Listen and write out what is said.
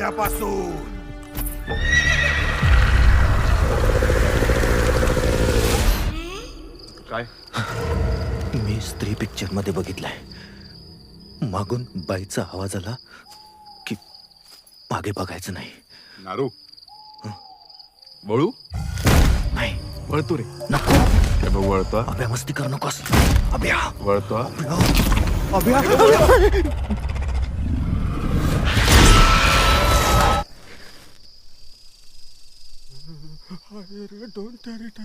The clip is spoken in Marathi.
उठण्यापासून. काय? मी स्त्री पिक्चर मध्ये बघितलंय. मागून बाईचा आवाज आला की मागे बघायचं नाही. नारू वळू? नाही वळतो रे. नको. हे बघ वळतो. अभ्या मस्ती करू नकोस. अभ्या वळतो. अभ्या Don't tell it,